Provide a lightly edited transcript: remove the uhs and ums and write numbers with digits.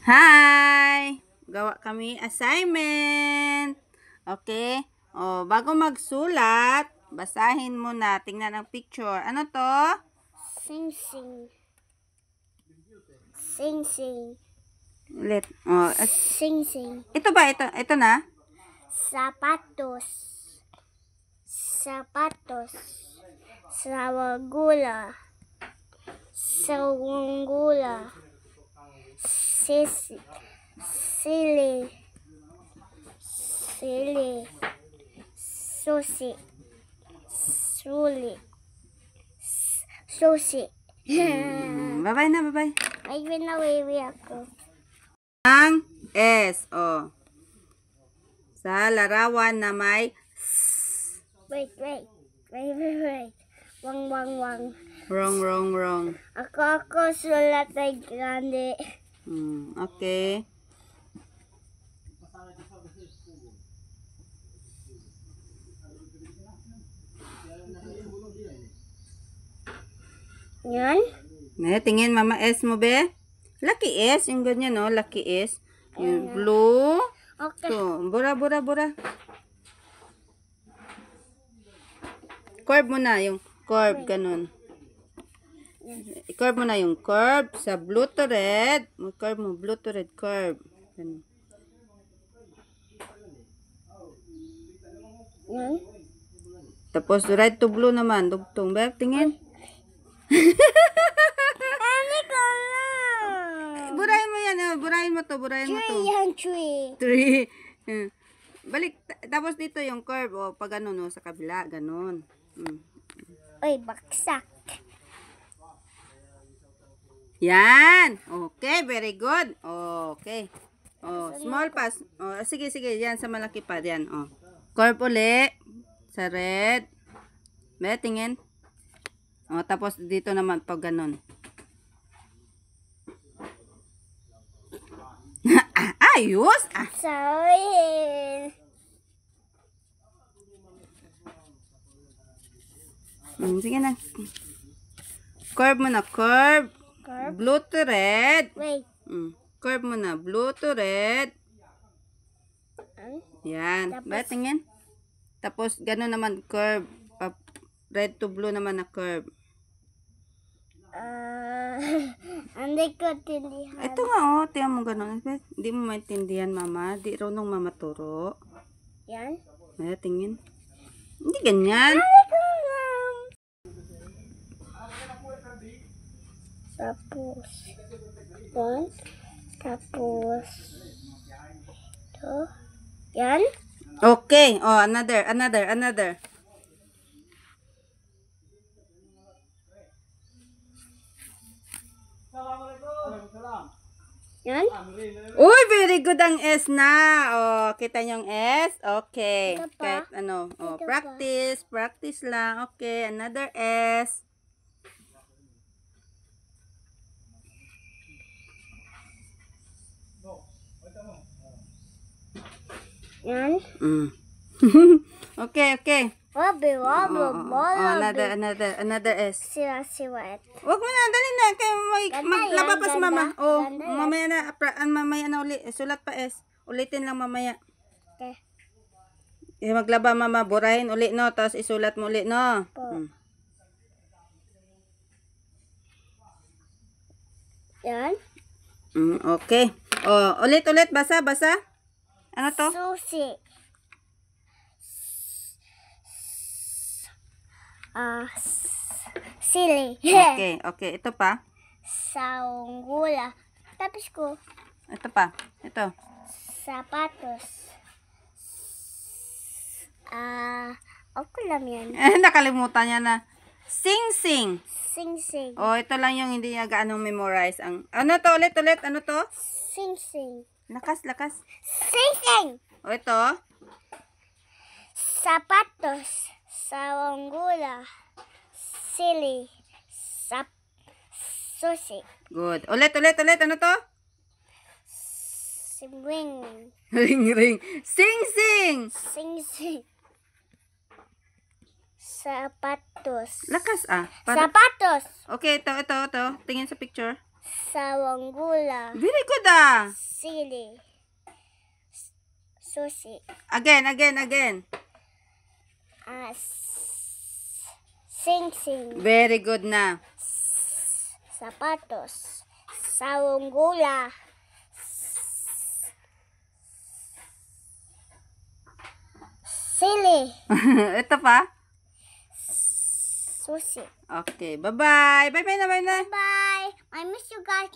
Hi! Gawa kami assignment. Okay? O, bago magsulat, basahin mo na. Tingnan ang picture. Ano to? Sing-sing. Sing-sing. Ulit. O, Sing-sing. ito ba? Ito na? Sapatos. Sapatos. Sawagula. Sawagula. Sili. Sili. Susi. Suli. Susi. Bye-bye na, bye-bye. Ay, winawiwi ako. Ang S. O. Sa larawan na may Wait. Wang. wrong. Ako sulat ay grande. Okay. Yan? Tingin mama S mo be. Lucky S. Yung ganyan no. Lucky S. Yung blue. Okay. To. Bura. Curve mo na yung curve. Ganun. I-curve mo na yung curve sa blue to red. Curve mo. Blue to red curve. Ganun. Yan? Tapos red to blue naman. Dugtong. Be, tingin. Ano ko na? Burahin mo yan. Burahin mo to. Tree. 3. Balik. Tapos dito yung curve. O, pag ganun. O, sa kabila. Ganun. Uy, baksak. Yan. Okay. Very good. Okay. Small pass. Sige. Yan sa malaki pa. Yan. Curve uli. Sa red. Be, tingin. Tapos dito naman pag ganun. Ayos! Sorry. Sige na. Curve mo na. Curve. Curve? Blue to red. Wait. Curve mo na. Blue to red. Yan. Tapos? Ba, tingin. Tapos, ganun naman curve. Red to blue naman na curve. Hindi ko tindihan. Ito nga, tingnan mo ganun. Hindi mo maintindihan, mama. Di runong mama turo. Yan? Ay, tingin. Hindi ganyan. Tapos, yan. Tapos, ito. Yan? Okay. Another. Yan? Uy, very good ang S na. Kita niyo yung S? Okay. Ito pa? Kahit ano. Ito Practice lang. Okay, another S. Yan? Okay. Wabi. Another S. Siwat. Wag mo na, dali na. Kaya maglaba pa si mama. Ganda yan. Mamaya na ulit. Sulat pa S. Ulitin lang mamaya. Okay. Maglaba mama. Burahin ulit, no? Tapos isulat mo ulit, no? Yan? Okay. Ulit. Basa. Ano to? Susi. Sili. Okay. Ito pa. Saunggula. Tapos ko. Ito pa. Ito. Sapatos. Okay lang yan. Nakalimutan niya na. Sing-sing. Sing-sing. Ito lang yung hindi niya gaanong memorize. Ano to? Ulit. Ano to? Sing-sing. Lakas. Sing-sing. Ito. Sapatos. Saunggula. Sili. Susi. Good. Ulit. Ano to? Swing. Ring. Sing-sing. Sing-sing. Sapatos. Lakas Sapatos. Okay, ito. Tingin sa picture. Sawang gula. Very good ah. Silly. Susi. Again, again, again. Sing-sing. Very good na. Sapatos. Sawang gula. Silly. Ito pa. Susi. Okay, bye-bye. Bye-bye na, bye na. Bye. I miss you guys.